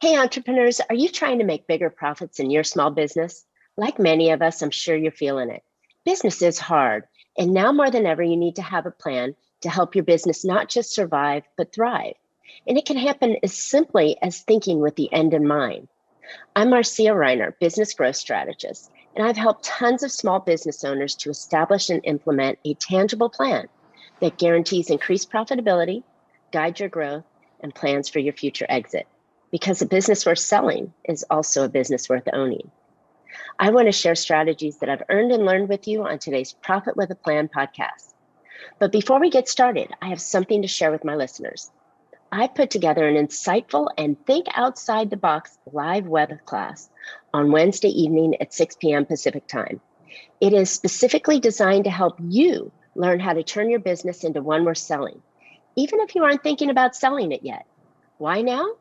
Hey, entrepreneurs, are you trying to make bigger profits in your small business? Like many of us, I'm sure you're feeling it. Business is hard, and now more than ever, you need to have a plan to help your business not just survive, but thrive. And it can happen as simply as thinking with the end in mind. I'm Marcia, business growth strategist, and I've helped tons of small business owners to establish and implement a tangible plan that guarantees increased profitability, guides your growth, and plans for your future exit. Because a business worth selling is also a business worth owning. I want to share strategies that I've earned and learned with you on today's Profit with a Plan podcast. But before we get started, I have something to share with my listeners. I put together an insightful and think outside the box live web class on Wednesday evening at 6 p.m. Pacific time. It is specifically designed to help you learn how to turn your business into one worth selling, even if you aren't thinking about selling it yet. Why now?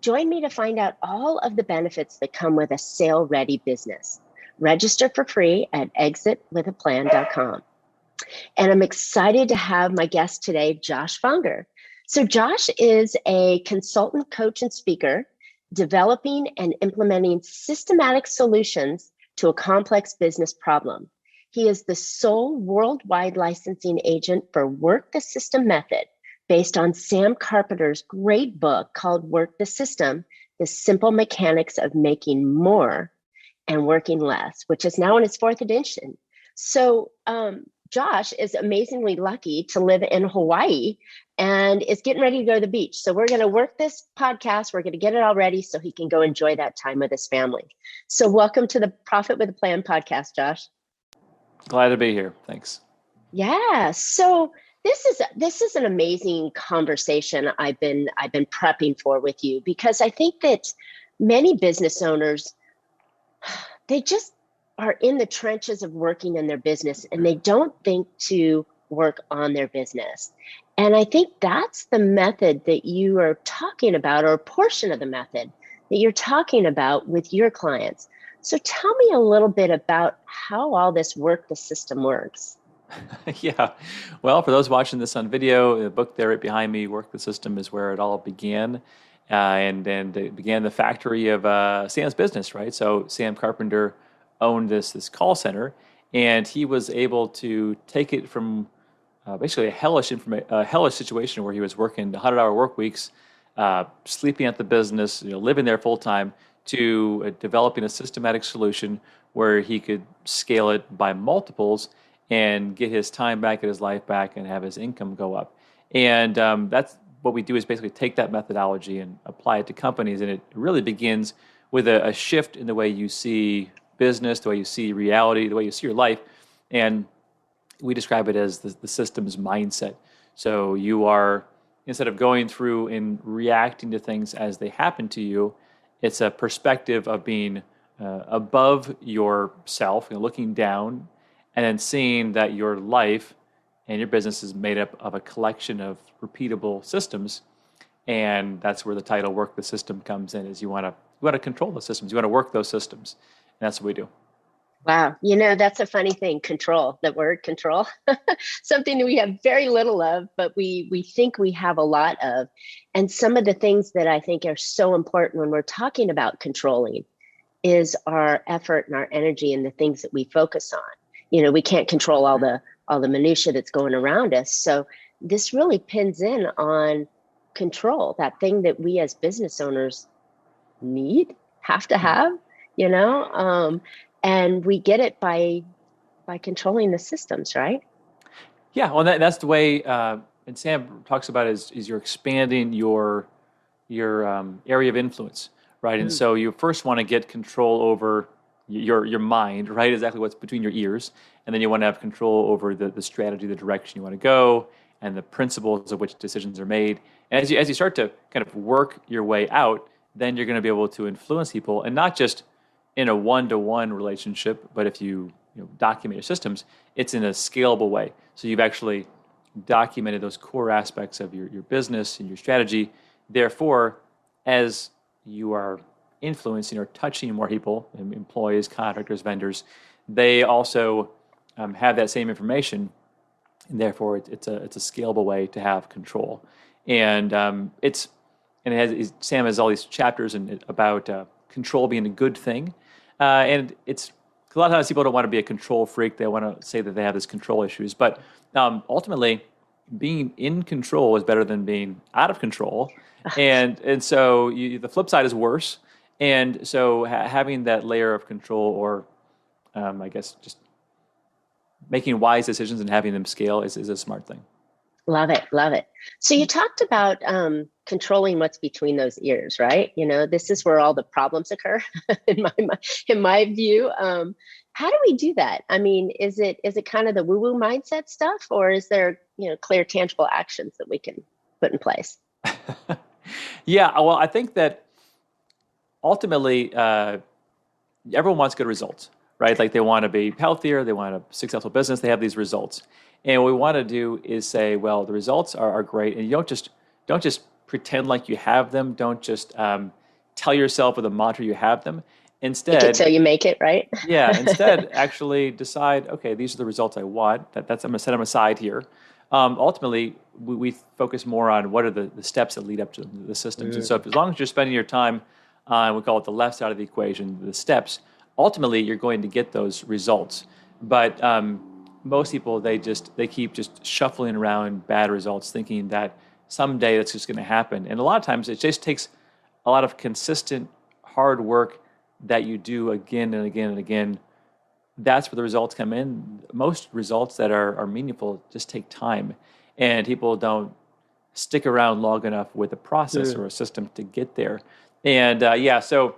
Join me to find out all of the benefits that come with a sale-ready business. Register for free at exitwithaplan.com. And I'm excited to have my guest today, Josh Fonger. So Josh is a consultant, coach, and speaker, developing and implementing systematic solutions to a complex business problem. He is the sole worldwide licensing agent for Work the System Method, based on Sam Carpenter's great book called Work the System, The Simple Mechanics of Making More and Working Less, which is now in its fourth edition. So Josh is amazingly lucky to live in Hawaii and is getting ready to go to the beach. So we're going to work this podcast. We're going to get it all ready so he can go enjoy that time with his family. So welcome to the Profit with a Plan podcast, Josh. Glad to be here. Thanks. Yeah. So this is an amazing conversation I've been prepping for with you, because I think that many business owners, they just are in the trenches of working in their business and they don't think to work on their business. And I think that's the method that you are talking about, or a portion of the method that you're talking about with your clients. So tell me a little bit about how all this Work the System works. Yeah. Well, for those watching this on video, the book there right behind me, Work the System, is where it all began. And it began the factory of Sam's business, right? So Sam Carpenter owned this call center, and he was able to take it from basically a hellish situation where he was working 100-hour work weeks, sleeping at the business, living there full time, to developing a systematic solution where he could scale it by multiples and get his time back, get his life back, and have his income go up. And that's what we do, is basically take that methodology and apply it to companies. And it really begins with a shift in the way you see business, the way you see reality, the way you see your life. And we describe it as the systems mindset. So you are, instead of going through and reacting to things as they happen to you, it's a perspective of being above yourself, looking down, and then seeing that your life and your business is made up of a collection of repeatable systems. And that's where the title Work the System comes in, is you want to control the systems. You want to work those systems. And that's what we do. Wow. That's a funny thing, control, that word control, something that we have very little of, but we think we have a lot of. And some of the things that I think are so important when we're talking about controlling is our effort and our energy and the things that we focus on. We can't control all the minutia that's going around us. So this really pins in on control, that thing that we as business owners have to have, and we get it by controlling the systems, right? Yeah, well, that's the way. And Sam talks about is you're expanding your area of influence, right? And so you first want to get control over your mind, right? Exactly what's between your ears, and then you want to have control over the strategy, the direction you want to go, and the principles of which decisions are made. And as you start to kind of work your way out, then you're going to be able to influence people, and not just in a one-to-one relationship, but if you document your systems, it's in a scalable way. So you've actually documented those core aspects of your business and your strategy. Therefore, as you are influencing or touching more people, employees, contractors, vendors, they also have that same information, and therefore it's a scalable way to have control. And it's and Sam has all these chapters about control being a good thing, and it's a lot of times people don't want to be a control freak. They want to say that they have this control issues, but ultimately, being in control is better than being out of control, and so the flip side is worse. And so having that layer of control, or I guess just making wise decisions and having them scale is a smart thing. Love it. Love it. So you talked about controlling what's between those ears, right? This is where all the problems occur in my view. How do we do that? I mean, is it kind of the woo-woo mindset stuff, or is there, clear, tangible actions that we can put in place? Yeah, well, I think that ultimately everyone wants good results, right? Like they want to be healthier, they want a successful business, they have these results. And what we want to do is say, well, the results are great, and you don't just pretend like you have them. Don't just tell yourself with a mantra you have them. Instead, fake it till you make it, right? Yeah. Instead, actually decide, okay, these are the results I want. That's I'm going to set them aside here. Ultimately, we focus more on what are the steps that lead up to the systems. And so, as long as you're spending your time on, we call it the left side of the equation, the steps, ultimately you're going to get those results. But most people, they keep just shuffling around bad results, thinking that someday that's just going to happen. And a lot of times, it just takes a lot of consistent hard work that you do again and again and again. That's where the results come in. Most results that are meaningful just take time, and people don't stick around long enough with a process or a system to get there. And so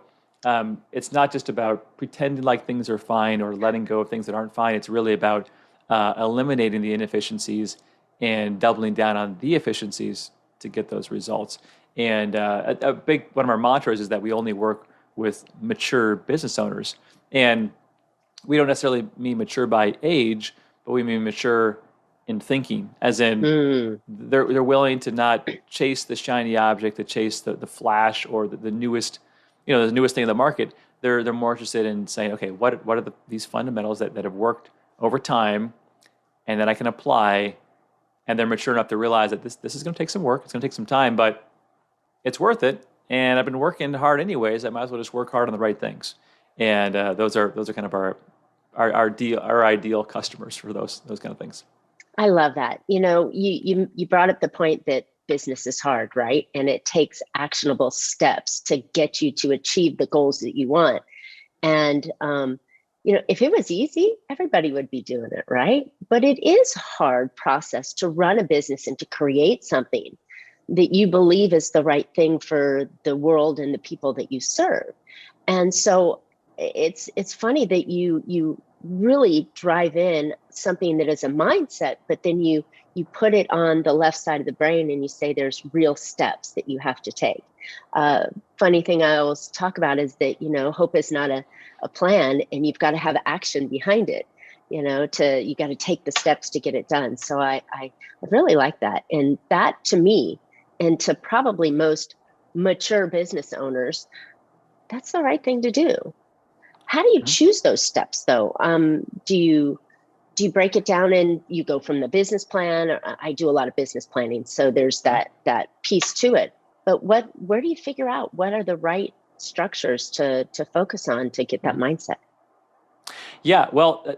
it's not just about pretending like things are fine or letting go of things that aren't fine. It's really about eliminating the inefficiencies and doubling down on the efficiencies to get those results. And a big one of our mantras is that we only work with mature business owners. And we don't necessarily mean mature by age, but we mean mature in thinking, as in they're willing to not chase the shiny object, to chase the flash or the newest, the newest thing in the market. They're more interested in saying, okay, what are these fundamentals that have worked over time, and that I can apply, and they're mature enough to realize that this is going to take some work, it's going to take some time, but it's worth it. And I've been working hard anyways. I might as well just work hard on the right things. And those are kind of our ideal customers for those kind of things. I love that. You brought up the point that business is hard, right? And it takes actionable steps to get you to achieve the goals that you want. And if it was easy, everybody would be doing it, right? But it is a hard process to run a business and to create something that you believe is the right thing for the world and the people that you serve. And so it's funny that you really drive in something that is a mindset, but then you put it on the left side of the brain and you say there's real steps that you have to take. Funny thing I always talk about is that, hope is not a plan, and you've got to have action behind it. You got to take the steps to get it done. So I really like that. And that, to me, and to probably most mature business owners, that's the right thing to do. How do you choose those steps, though? Do you break it down and you go from the business plan? I do a lot of business planning, so there's that piece to it. But where do you figure out what are the right structures to focus on to get that mindset? Yeah, well,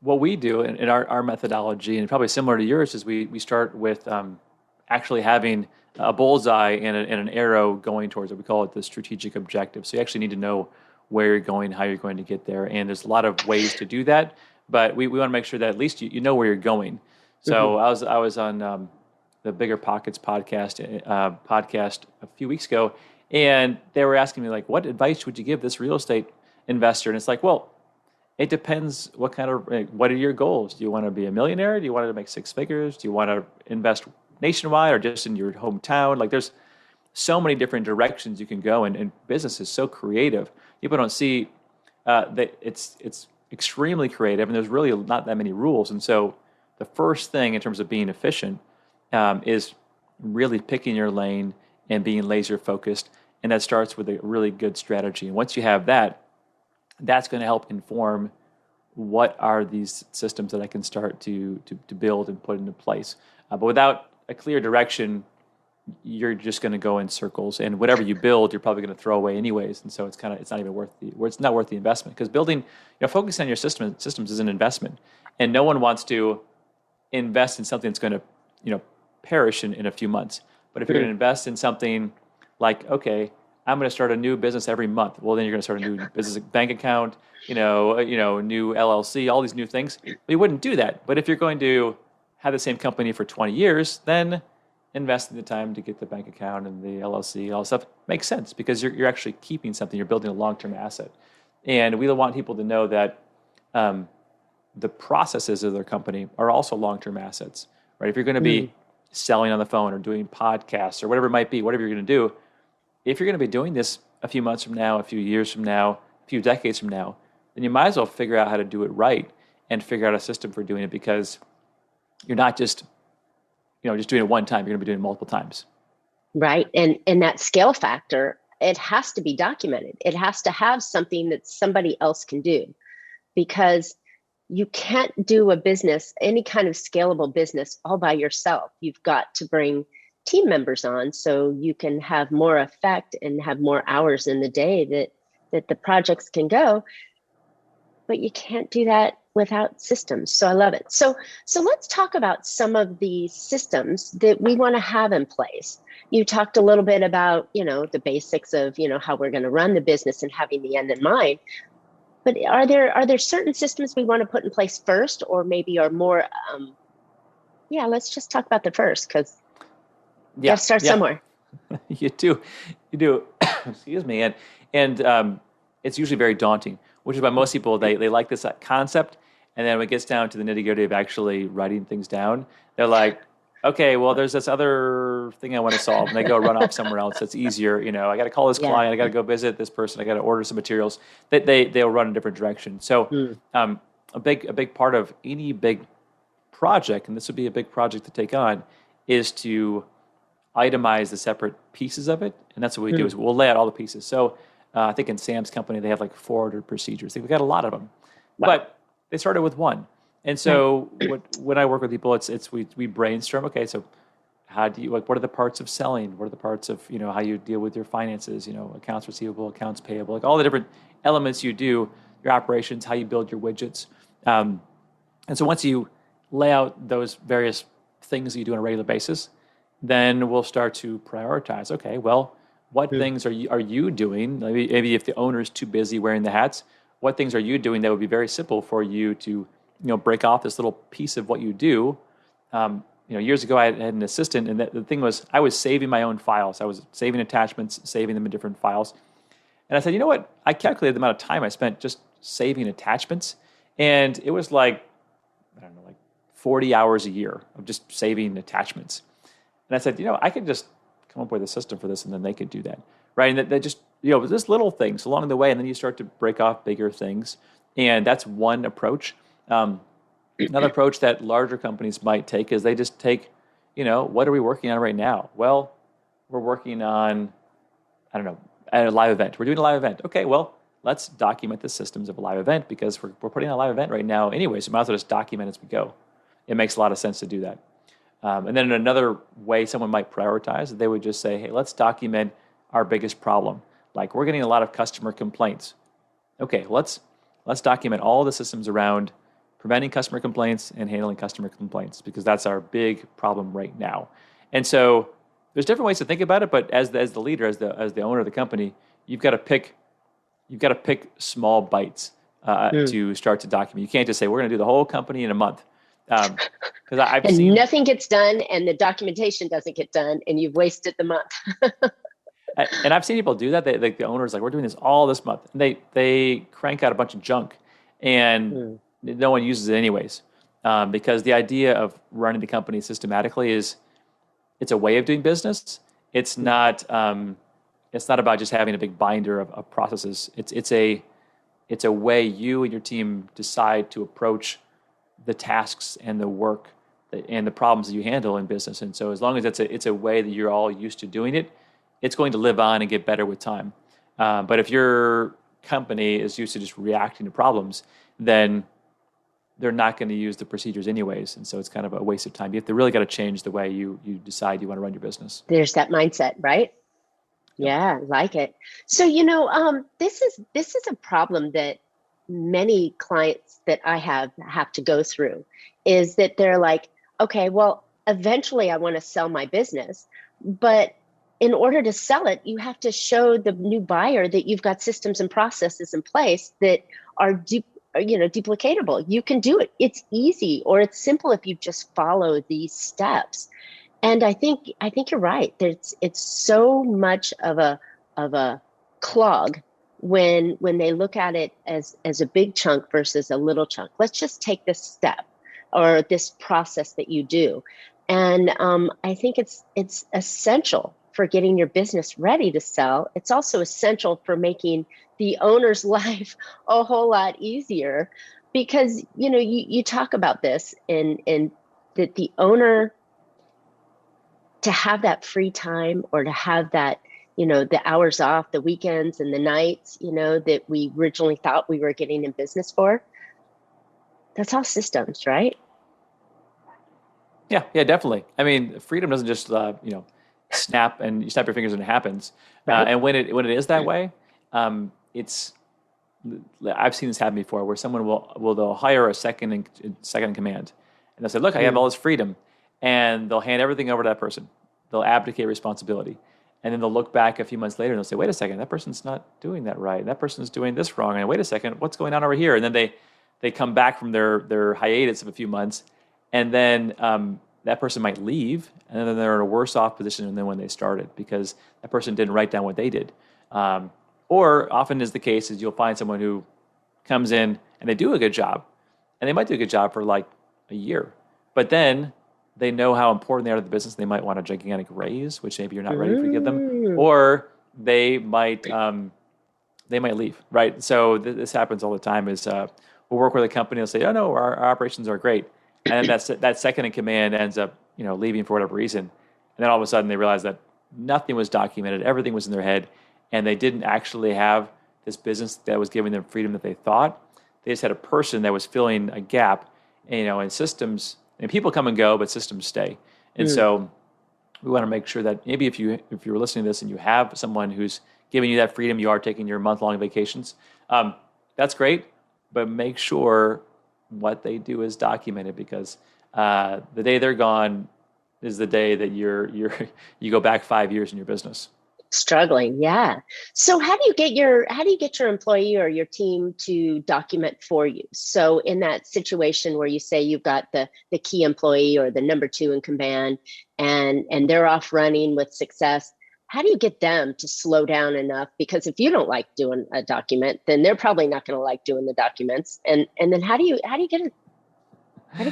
what we do in our methodology, and probably similar to yours, is we start with actually having a bullseye and an arrow going towards it. We call it the strategic objective. So you actually need to know where you're going, how you're going to get there. And there's a lot of ways to do that, but we want to make sure that at least you know where you're going. So I was on the Bigger Pockets podcast a few weeks ago, and they were asking me, like, what advice would you give this real estate investor? And it's like, well, it depends what are your goals? Do you want to be a millionaire? Do you want to make six figures? Do you want to invest nationwide or just in your hometown? Like, there's so many different directions you can go, and business is so creative. People don't see that it's extremely creative, and there's really not that many rules. And so the first thing in terms of being efficient is really picking your lane and being laser focused. And that starts with a really good strategy. And once you have that, that's going to help inform what are these systems that I can start to build and put into place. But without a clear direction, you're just going to go in circles, and whatever you build, you're probably going to throw away anyways. And so it's not even worth it's not worth the investment, because building, focusing on your systems is an investment, and no one wants to invest in something that's going to, perish in a few months. But if you're going to invest in something like, okay, I'm going to start a new business every month. Well, then you're going to start a new business bank account, new LLC, all these new things. But you wouldn't do that. But if you're going to have the same company for 20 years, then investing the time to get the bank account and the LLC, all that stuff makes sense, because you're actually keeping something. You're building a long-term asset. And we want people to know that the processes of their company are also long-term assets, right? If you're going to be selling on the phone or doing podcasts or whatever it might be, whatever you're going to do, if you're going to be doing this a few months from now, a few years from now, a few decades from now, then you might as well figure out how to do it right and figure out a system for doing it, because you're not just doing it one time. You're going to be doing it multiple times. Right. And that scale factor, it has to be documented. It has to have something that somebody else can do, because you can't do a business, any kind of scalable business, all by yourself. You've got to bring team members on so you can have more effect and have more hours in the day that the projects can go. But you can't do that without systems. So I love it. So let's talk about some of the systems that we want to have in place. You talked a little bit about, the basics of, how we're going to run the business and having the end in mind. But are there certain systems we want to put in place first, or maybe are more, let's just talk about the first, because you have to start somewhere. You do. Excuse me. And it's usually very daunting, which is why most people, they like this concept. And then when it gets down to the nitty gritty of actually writing things down, they're like, okay, well, there's this other thing I want to solve. And they go run off somewhere else that's easier. I got to call this client. I got to go visit this person. I got to order some materials. They'll run in a different direction. So a big part of any big project, and this would be a big project to take on, is to itemize the separate pieces of it. And that's what we do, is we'll lay out all the pieces. So I think in Sam's company, they have like 400 procedures. We've got a lot of them. Wow. But they started with one. And so when I work with people, we brainstorm. Okay, so how do you, what are the parts of selling? What are the parts of, how you deal with your finances, accounts receivable, accounts payable, like all the different elements you do, your operations, how you build your widgets. And so once you lay out those various things that you do on a regular basis, then we'll start to prioritize. Okay, well, what things are you doing? Maybe if the owner is too busy wearing the hats, what things are you doing that would be very simple for you to break off this little piece of what you do? Years ago, I had an assistant, and the thing was, I was saving my own files. I was saving attachments, saving them in different files. And I said, you know what? I calculated the amount of time I spent just saving attachments, and it was like 40 hours a year of just saving attachments. And I said, I could just come up with a system for this, and then they could do that, right? And that just, just little things along the way, and then you start to break off bigger things. And that's one approach. Another approach that larger companies might take is they just take, what are we working on right now? Well, we're working on, a live event. We're doing a live event. Okay, well, let's document the systems of a live event, because we're putting on a live event right now anyway, so we might as well just document as we go. It makes a lot of sense to do that. And then another way someone might prioritize, they would just say, hey, let's document our biggest problem. Like, we're getting a lot of customer complaints. Okay, let's document all the systems around preventing customer complaints and handling customer complaints, because that's our big problem right now. And so there's different ways to think about it, but as the leader, as the owner of the company, you've got to pick small bites to start to document. You can't just say, we're going to do the whole company in a month. Because I've seen nothing gets done, and the documentation doesn't get done, and you've wasted the month. And I've seen people do that. The owner's like, we're doing this all this month, and they crank out a bunch of junk, and no one uses it anyways. Because the idea of running the company systematically is, it's a way of doing business. It's not about just having a big binder of processes. It's a way you and your team decide to approach the tasks and the work and the problems that you handle in business. And so as long as it's a way that you're all used to doing it, it's going to live on and get better with time. But if your company is used to just reacting to problems, then they're not going to use the procedures anyways. And so it's kind of a waste of time. You have to really got to change the way you decide you want to run your business. There's that mindset, right? Yep. Yeah, like it. So, this is a problem that many clients that I have to go through, is that they're like, okay, well, eventually I want to sell my business, but in order to sell it, you have to show the new buyer that you've got systems and processes in place that are duplicatable. You can do it. It's easy, or it's simple if you just follow these steps. And I think you're right. It's so much of a clog when they look at it as a big chunk versus a little chunk. Let's just take this step or this process that you do. And I think it's essential for getting your business ready to sell. It's also essential for making the owner's life a whole lot easier, because you talk about this, and that the owner, to have that free time, or to have that, the hours off, the weekends and the nights, that we originally thought we were getting in business for. That's all systems, right? Yeah, definitely. I mean, freedom doesn't just, snap and you snap your fingers and it happens. Right. And when it is that way, I've seen this happen before, where someone they'll hire a second in command, and they'll say, "Look, I have all this freedom," and they'll hand everything over to that person. They'll abdicate responsibility, and then they'll look back a few months later and they'll say, "Wait a second, that person's not doing that right. That person's doing this wrong. And wait a second, what's going on over here?" And then they come back from their hiatus of a few months, and then that person might leave, and then they're in a worse off position than when they started, because that person didn't write down what they did. Or often is the case is you'll find someone who comes in and they do a good job, and they might do a good job for like a year, but then they know how important they are to the business. They might want a gigantic raise, which maybe you're not ready to give them, or they might leave, right? So this happens all the time. Is we'll work with a company, they'll say, "Oh no, our operations are great," and then that second in command ends up leaving for whatever reason, and then all of a sudden they realize that nothing was documented, everything was in their head, and they didn't actually have this business that was giving them freedom that they thought. They just had a person that was filling a gap, and systems, and people come and go, but systems stay. And so we want to make sure that maybe if you're listening to this and you have someone who's giving you that freedom, you are taking your month-long vacations, that's great, but make sure what they do is documented, because the day they're gone is the day that you go back 5 years in your business. Struggling, yeah. So how do you get your employee or your team to document for you? So in that situation where you say you've got the key employee or the number two in command, and they're off running with success, how do you get them to slow down enough? Because if you don't like doing a document, then they're probably not going to like doing the documents. And then how do you get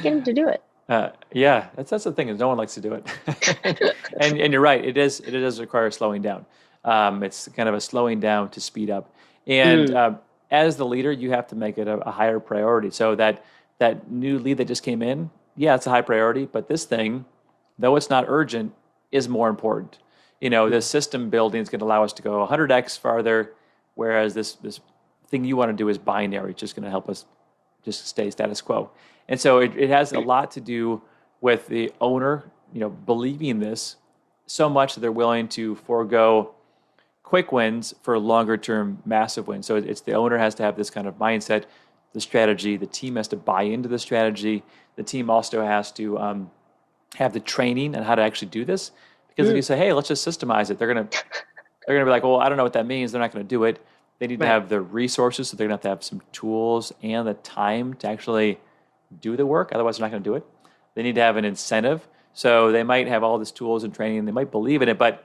them to do it? Yeah, that's the thing, is no one likes to do it. and you're right, it does require slowing down. It's kind of a slowing down to speed up. And as the leader, you have to make it a higher priority. So that new lead that just came in, yeah, it's a high priority, but this thing, though it's not urgent, is more important. The system building is going to allow us to go 100x farther, whereas this thing you want to do is binary. It's just going to help us just stay status quo. And so it has a lot to do with the owner, believing this so much that they're willing to forego quick wins for longer term massive wins. So it's the owner has to have this kind of mindset, the strategy, the team has to buy into the strategy. The team also has to have the training on how to actually do this. Because if you say, "Hey, let's just systemize it," they're gonna be like, "Well, I don't know what that means." They're not going to do it. They need to have the resources, so they're going to have some tools and the time to actually do the work. Otherwise, they're not going to do it. They need to have an incentive. So they might have all these tools and training, and they might believe in it. But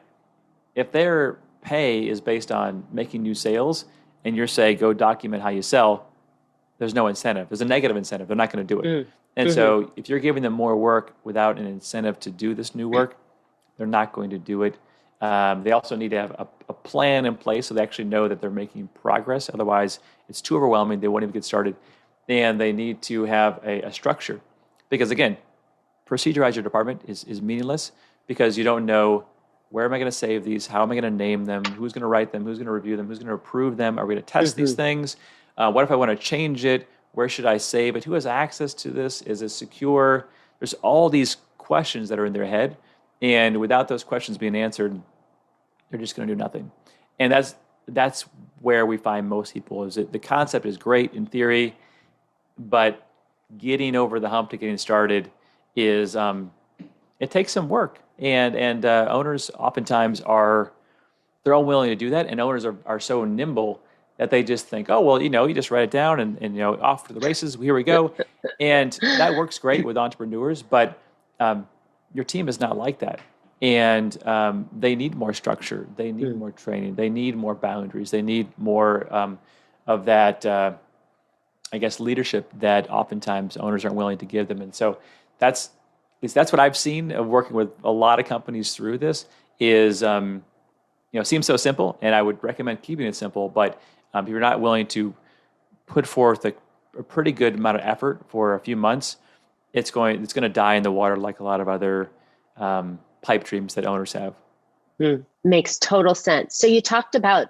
if their pay is based on making new sales, and you're saying, "Go document how you sell," there's no incentive. There's a negative incentive. They're not going to do it. And so if you're giving them more work without an incentive to do this new work, they're not going to do it. They also need to have a plan in place so they actually know that they're making progress. Otherwise, it's too overwhelming. They won't even get started. And they need to have a structure. Because again, procedurize your department is meaningless, because you don't know, where am I going to save these? How am I going to name them? Who's going to write them? Who's going to review them? Who's going to approve them? Are we going to test these things? What if I want to change it? Where should I save it? Who has access to this? Is it secure? There's all these questions that are in their head. And without those questions being answered, they're just going to do nothing. And that's where we find most people is that the concept is great in theory, but getting over the hump to getting started is it takes some work. And owners oftentimes they're unwilling to do that. And owners are so nimble that they just think, oh, well, you just write it down and off for the races. Here we go. And that works great with entrepreneurs, but your team is not like that. And they need more structure. They need more training. They need more boundaries. They need more of that, I guess, leadership that oftentimes owners aren't willing to give them. And so that's what I've seen of working with a lot of companies through this is, it seems so simple, and I would recommend keeping it simple, but if you're not willing to put forth a pretty good amount of effort for a few months, it's going to die in the water like a lot of other pipe dreams that owners have. Makes total sense. So you talked about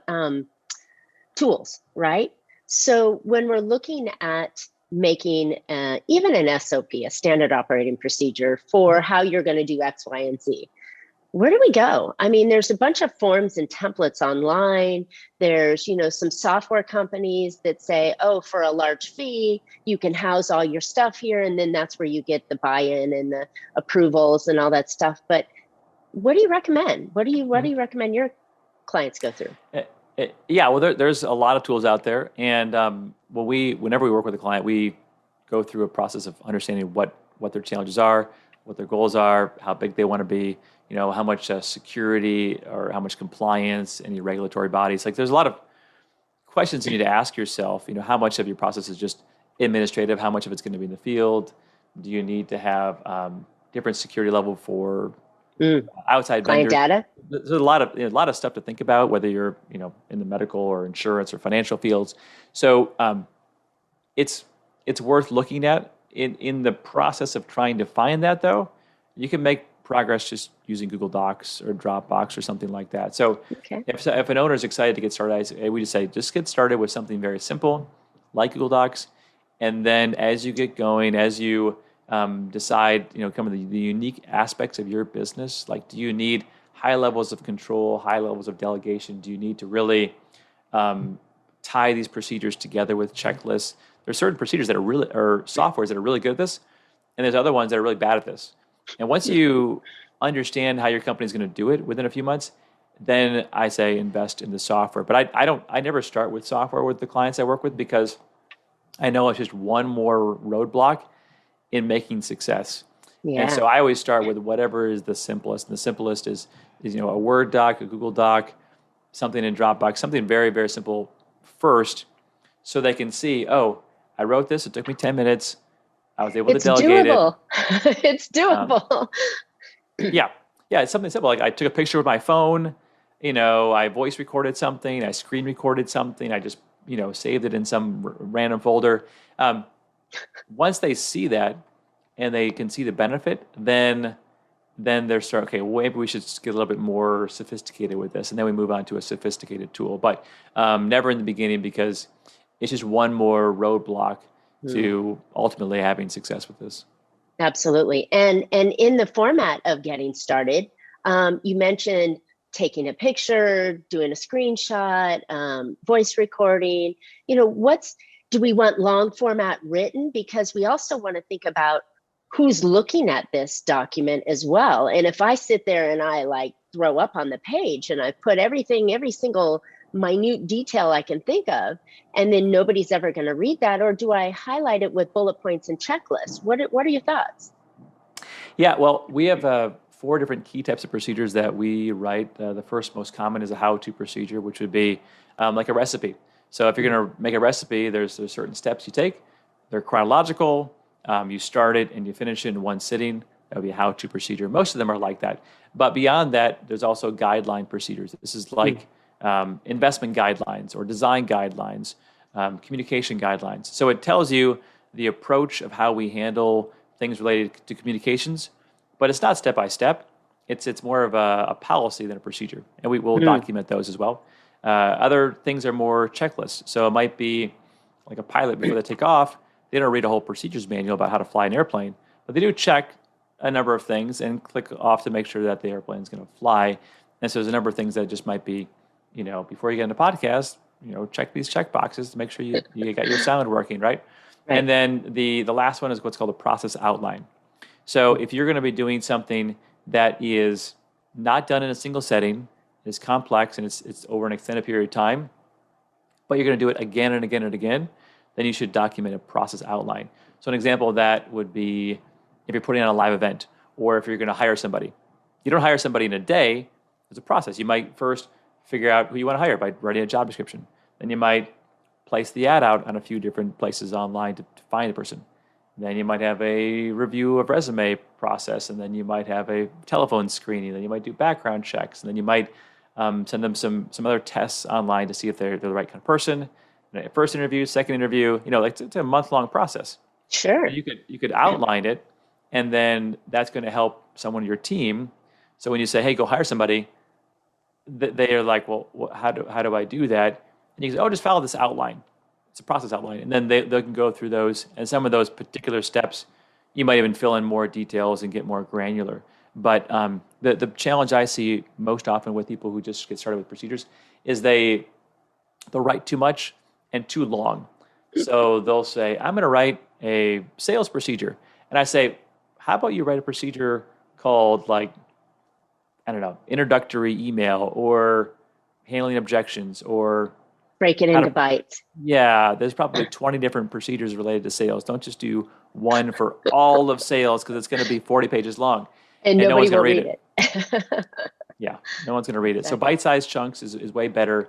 tools, right? So when we're looking at making even an SOP, a standard operating procedure for how you're going to do X, Y, and Z, where do we go? I mean, there's a bunch of forms and templates online. There's, some software companies that say, oh, for a large fee, you can house all your stuff here. And then that's where you get the buy-in and the approvals and all that stuff. But what do you recommend? What do you recommend your clients go through? Yeah, well, there's a lot of tools out there. And whenever we work with a client, we go through a process of understanding what their challenges are, what their goals are, how big they want to be, how much security or how much compliance, any regulatory bodies. Like there's a lot of questions you need to ask yourself. How much of your process is just administrative? How much of it's going to be in the field? Do you need to have different security level for outside client vendors? data? There's a lot of stuff to think about, whether you're in the medical or insurance or financial fields. So it's worth looking at. In the process of trying to find that, though, you can make progress just using Google Docs or Dropbox or something like that. So if an owner is excited to get started, we just say, just get started with something very simple like Google Docs. And then as you get going, as you decide, kind of the unique aspects of your business, like do you need high levels of control, high levels of delegation? Do you need to really tie these procedures together with checklists? There's certain procedures that are really, or softwares that are really good at this, and there's other ones that are really bad at this. And once you understand how your company is going to do it within a few months, then I say invest in the software. But I never start with software with the clients I work with because I know it's just one more roadblock in making success. Yeah. And so I always start with whatever is the simplest. And the simplest is a Word doc, a Google doc, something in Dropbox, something very, very simple first, so they can see, oh, I wrote this. It took me 10 minutes. I was able to delegate doable. It's doable. Yeah. It's something simple. Like I took a picture with my phone. I voice recorded something. I screen recorded something. I just saved it in some random folder. Once they see that and they can see the benefit, then they're okay, well, maybe we should just get a little bit more sophisticated with this. And then we move on to a sophisticated tool. But never in the beginning, because it's just one more roadblock to ultimately having success with this. Absolutely. And in the format of getting started, you mentioned taking a picture, doing a screenshot, voice recording. Do we want long format written? Because we also want to think about who's looking at this document as well. And if I sit there and I throw up on the page and I put every single minute detail I can think of, and then nobody's ever going to read that, or do I highlight it with bullet points and checklists? What are your thoughts? Yeah, well, we have 4 different key types of procedures that we write. The first most common is a how-to procedure, which would be like a recipe. So if you're going to make a recipe, there's certain steps you take. They're chronological. You start it and you finish it in one sitting. That would be a how-to procedure. Most of them are like that. But beyond that, there's also guideline procedures. This is like investment guidelines or design guidelines, communication guidelines. So it tells you the approach of how we handle things related to communications, but it's not step-by-step. It's more of a policy than a procedure. And we will document those as well. Other things are more checklists. So it might be like a pilot before they take off. they don't read a whole procedures manual about how to fly an airplane, but they do check a number of things and click off to make sure that the airplane is going to fly. And so there's a number of things that just might be, before you get into podcast, check these check boxes to make sure you got your sound working, right? And then the last one is what's called a process outline. So if you're going to be doing something that is not done in a single setting, is complex, and it's over an extended period of time, but you're going to do it again and again and again, then you should document a process outline. So an example of that would be if you're putting on a live event, or if you're going to hire somebody. You don't hire somebody in a day. There's a process. You might first figure out who you want to hire by writing a job description. Then you might place the ad out on a few different places online to find the person. Then you might have a review of resume process, and then you might have a telephone screening. Then you might do background checks, and then you might send them some other tests online to see if they're the right kind of person. First interview, second interview. It's a month-long process. Sure. You could outline it, and then that's going to help someone in your team. So when you say, "Hey, go hire somebody," they are like, "Well, how do I do that?" And you say, "Oh, just follow this outline. It's a process outline," and then they can go through those. And some of those particular steps, you might even fill in more details and get more granular. But the challenge I see most often with people who just get started with procedures is they'll write too much and too long. So they'll say, "I'm going to write a sales procedure," and I say, "How about you write a procedure called, like, I don't know, introductory email, or handling objections, or break it into bites." Yeah, there's probably 20 different procedures related to sales. Don't just do one for all of sales, because it's going to be 40 pages long. And no nobody one's will going to read it. Yeah, no one's going to read it. So bite-sized chunks is way better,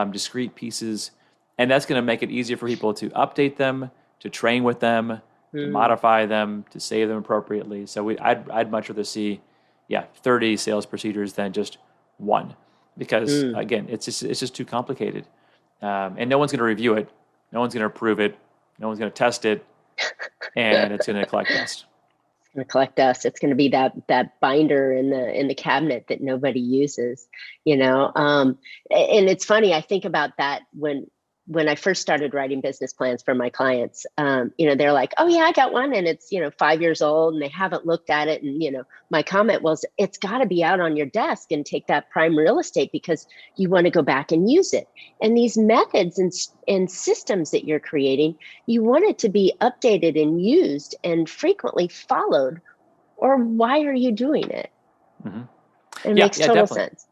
discrete pieces. And that's going to make it easier for people to update them, to train with them, to modify them, to save them appropriately. So I'd much rather see, 30 sales procedures than just one, because again, it's just too complicated, and no one's going to review it, no one's going to approve it, no one's going to test it, and it's going to collect dust. It's going to collect dust. It's going to be that binder in the cabinet that nobody uses, And it's funny. I think about that when I first started writing business plans for my clients. They're like, "Oh yeah, I got one, and it's 5 years old, and they haven't looked at it." And my comment was, "It's got to be out on your desk and take that prime real estate, because you want to go back and use it. And these methods and systems that you're creating, you want it to be updated and used and frequently followed, or why are you doing it?" Mm-hmm. It makes total definitely. sense.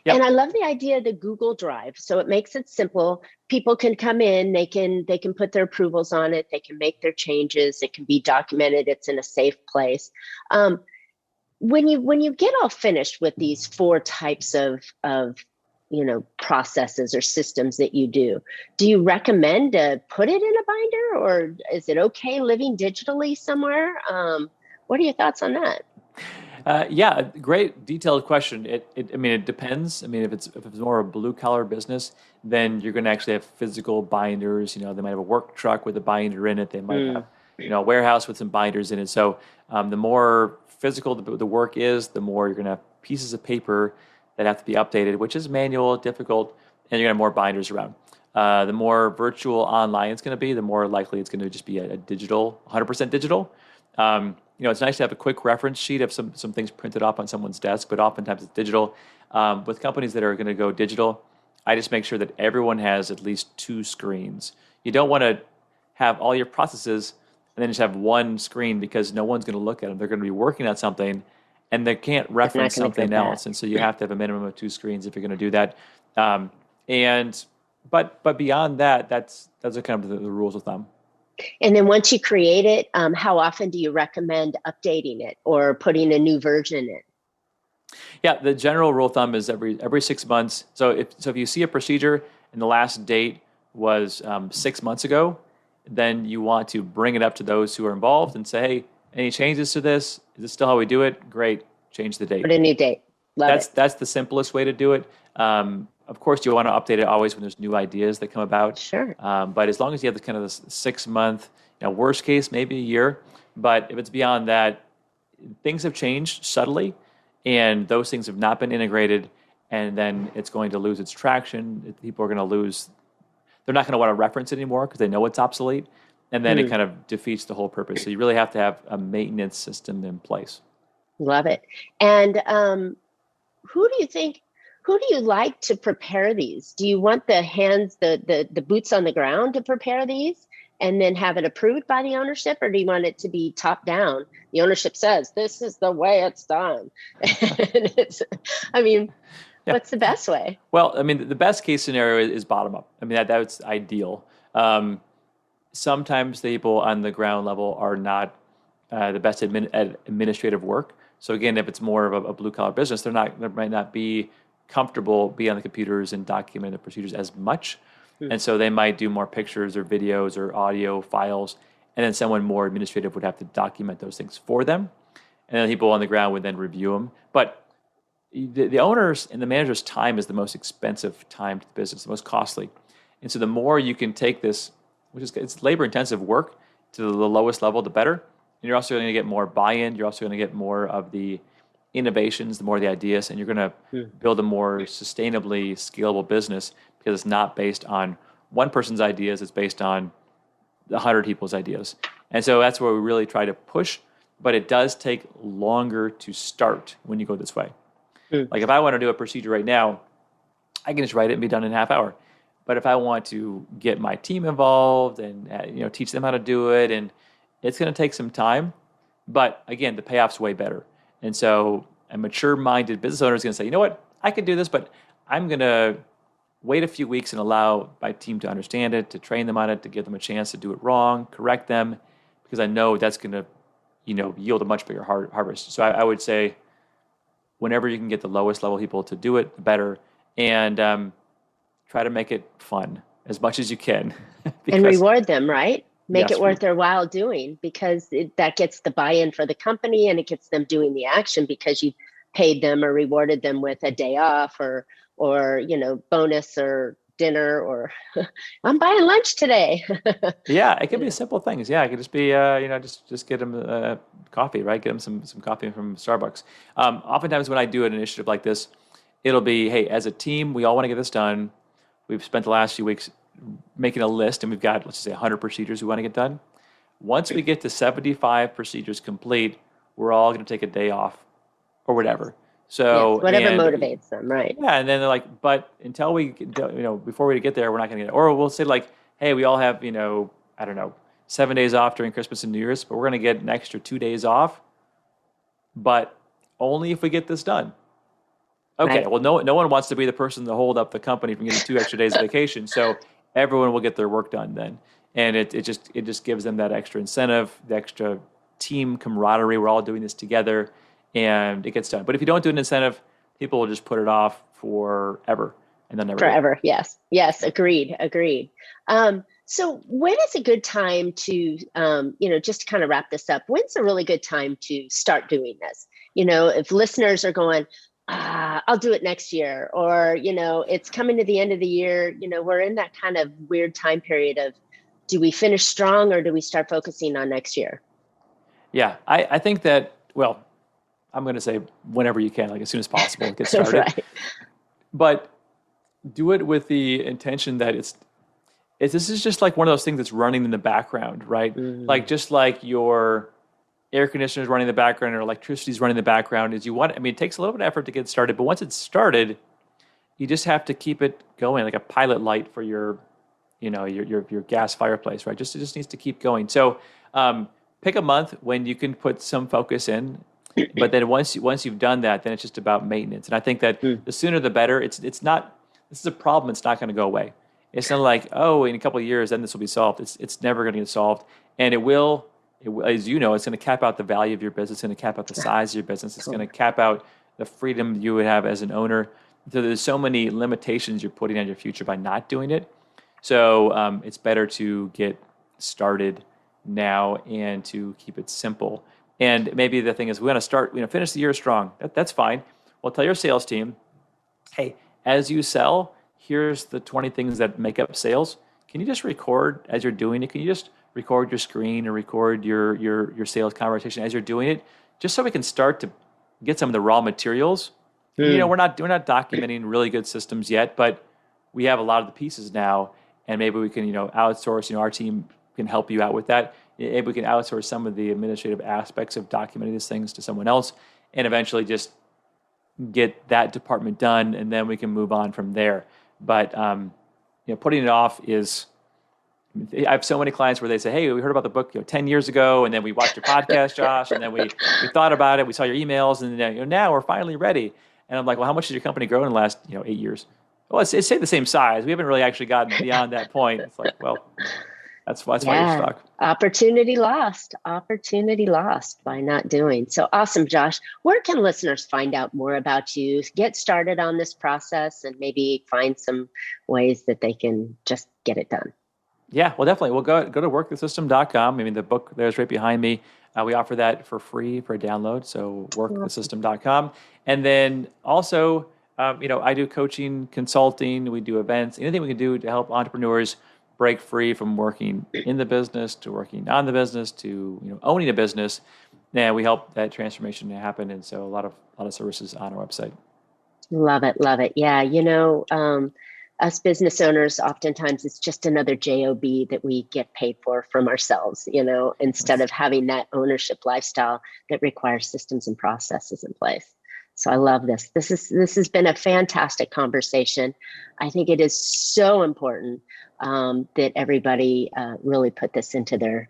Yep. And I love the idea of the Google Drive. So it makes it simple. People can come in, they can put their approvals on it, they can make their changes, it can be documented, it's in a safe place. When you get all finished with these 4 types of processes or systems that you do you recommend to put it in a binder, or is it okay living digitally somewhere? What are your thoughts on that? Great detailed question. It depends. If it's more a blue collar business, then you're going to actually have physical binders. They might have a work truck with a binder in it. They might have, a warehouse with some binders in it. So the more physical the work is, the more you're going to have pieces of paper that have to be updated, which is manual, difficult, and you're going to have more binders around. The more virtual online it's going to be, the more likely it's going to just be a digital, 100% digital. It's nice to have a quick reference sheet of some things printed off on someone's desk, but oftentimes it's digital. With companies that are going to go digital, I just make sure that everyone has at least 2 screens. You don't want to have all your processes and then just have one screen, because no one's going to look at them. They're going to be working on something, and they can't reference something else. And so you have to have a minimum of 2 screens if you're going to do that. But beyond that, those are kind of the rules of thumb. And then once you create it, how often do you recommend updating it or putting a new version in? Yeah, the general rule of thumb is every 6 months. So if you see a procedure and the last date was 6 months ago, then you want to bring it up to those who are involved and say, "Hey, any changes to this? Is this still how we do it? Great, change the date." Put a new date. That's the simplest way to do it. Of course, you want to update it always when there's new ideas that come about. Sure. But as long as you have this kind of this 6 month, worst case, maybe a year. But if it's beyond that, things have changed subtly, and those things have not been integrated, and then it's going to lose its traction. People are going to lose. They're not going to want to reference it anymore because they know it's obsolete. and then it kind of defeats the whole purpose. So you really have to have a maintenance system in place. Love it. And who do you think, who do you like to prepare these? Do you want the hands, the boots on the ground to prepare these and then have it approved by the ownership, or do you want it to be top down? The ownership says, this is the way it's done. And it's, I mean, what's the best way? Well, I mean, the best case scenario is bottom up. I mean, that's ideal. Sometimes the people on the ground level are not the best at administrative work. So again, if it's more of a blue collar business, they might not be comfortable being on the computers and documenting the procedures as much. And so they might do more pictures or videos or audio files. And then someone more administrative would have to document those things for them. And then people on the ground would then review them. But the owners and the manager's time is the most expensive time to the business, the most costly. And so the more you can take this, it's labor intensive work, to the lowest level, the better. And you're also going to get more buy-in. You're also going to get more of the innovations, the more the ideas, and you're going to build a more sustainably scalable business because it's not based on one person's ideas. It's based on 100 people's ideas. And so that's where we really try to push, but it does take longer to start when you go this way. Like if I want to do a procedure right now, I can just write it and be done in a half hour. But if I want to get my team involved and teach them how to do it, and it's going to take some time, but again, the payoff's way better. And so a mature-minded business owner is going to say, you know what, I can do this, but I'm going to wait a few weeks and allow my team to understand it, to train them on it, to give them a chance to do it wrong, correct them, because I know that's going to, yield a much bigger harvest. So I would say, whenever you can get the lowest level people to do it, the better, and try to make it fun as much as you can. And reward them, right? Make it worth their while doing, because that gets the buy-in for the company, and it gets them doing the action because you paid them or rewarded them with a day off or bonus or dinner, or I'm buying lunch today. Yeah, it could be simple things. Yeah, it could just be just get them coffee, right? Get them some coffee from Starbucks. Oftentimes when I do an initiative like this, it'll be, hey, as a team, we all want to get this done. We've spent the last few weeks making a list, and we've got, let's say, 100 procedures we want to get done. Once we get to 75 procedures complete, we're all going to take a day off or whatever. So yes, whatever motivates them, right? Yeah, and then they're like, but until we, before we get there, we're not going to get it. Or we'll say like, hey, we all have, 7 days off during Christmas and New Year's, but we're going to get an extra 2 days off, but only if we get this done. Okay, right. Well, no one wants to be the person to hold up the company from getting 2 extra days of vacation, so everyone will get their work done then, and it just gives them that extra incentive, the extra team camaraderie. We're all doing this together, and it gets done. But if you don't do an incentive, people will just put it off forever, and then never forever. Yes, agreed. So when is a good time to, just to kind of wrap this up? When's a really good time to start doing this? If listeners are going, I'll do it next year, or, it's coming to the end of the year, we're in that kind of weird time period of, do we finish strong or do we start focusing on next year? Yeah, I think that, well, I'm going to say whenever you can, like as soon as possible, get started. Right. But do it with the intention that this is just like one of those things that's running in the background, right? Mm-hmm. Like just like your air conditioner is running in the background or electricity is running in the background, it takes a little bit of effort to get started, but once it's started, you just have to keep it going, like a pilot light for your gas fireplace, right? It just needs to keep going. So pick a month when you can put some focus in, but then once you've done that, then it's just about maintenance. And I think that the sooner the better. It's not, this is a problem. It's not going to go away. It's not like, in a couple of years, then this will be solved. It's never going to get solved. And it will, as you know, it's going to cap out the value of your business. It's going to cap out the size of your business. It's going to cap out the freedom you would have as an owner. So there's so many limitations you're putting on your future by not doing it. So it's better to get started now and to keep it simple. And maybe the thing is, we want to start, finish the year strong. That's fine. Well, tell your sales team, hey, as you sell, here's the 20 things that make up sales. Can you just record as you're doing it? Can you just record your screen or record your sales conversation as you're doing it, just so we can start to get some of the raw materials? We're not documenting really good systems yet, but we have a lot of the pieces now, and maybe we can outsource. Our team can help you out with that. If we can outsource some of the administrative aspects of documenting these things to someone else and eventually just get that department done, and then we can move on from there. But putting it off is, I have so many clients where they say, hey, we heard about the book 10 years ago, and then we watched your podcast, Josh, and then we thought about it, we saw your emails, and then now we're finally ready. And I'm like, well, how much has your company grown in the last 8 years? Well, it's stayed the same size. We haven't really actually gotten beyond that point. It's like, well, that's why you're stuck. Opportunity lost by not doing. So awesome, Josh. Where can listeners find out more about you, get started on this process, and maybe find some ways that they can just get it done? Yeah, well, definitely. We'll go to workthesystem.com. I mean, the book there's right behind me. We offer that for free for a download. So workthesystem.com. And then also, I do coaching, consulting. We do events, anything we can do to help entrepreneurs break free from working in the business to working on the business to owning a business. And we help that transformation to happen. And so a lot of services on our website. Love it. Yeah, us business owners, oftentimes it's just another job that we get paid for from ourselves, instead of having that ownership lifestyle that requires systems and processes in place. So I love this. This has been a fantastic conversation. I think it is so important that everybody really put this into their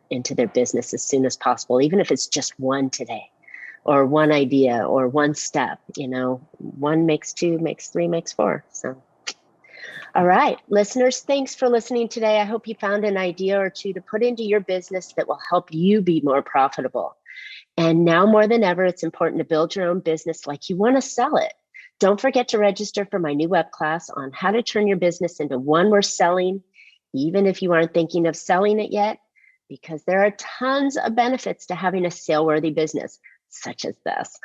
business as soon as possible, even if it's just one today, or one idea, or one step. 1 makes 2, makes 3, makes 4. So. All right, listeners, thanks for listening today. I hope you found an idea or two to put into your business that will help you be more profitable. And now more than ever, it's important to build your own business like you want to sell it. Don't forget to register for my new web class on how to turn your business into one worth selling, even if you aren't thinking of selling it yet, because there are tons of benefits to having a sale-worthy business, such as this.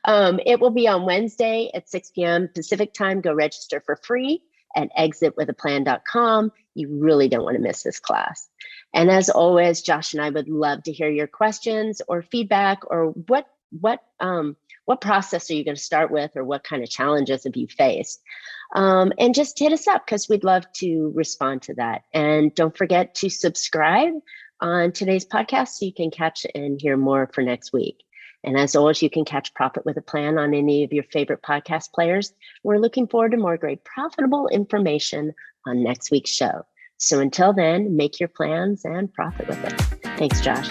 It will be on Wednesday at 6 p.m. Pacific time. Go register for free at exitwithaplan.com. You really don't want to miss this class. And as always, Josh and I would love to hear your questions or feedback, or what process are you going to start with, or what kind of challenges have you faced? And just hit us up, because we'd love to respond to that. And don't forget to subscribe on today's podcast so you can catch and hear more for next week. And as always, you can catch Profit with a Plan on any of your favorite podcast players. We're looking forward to more great profitable information on next week's show. So until then, make your plans and profit with it. Thanks, Josh.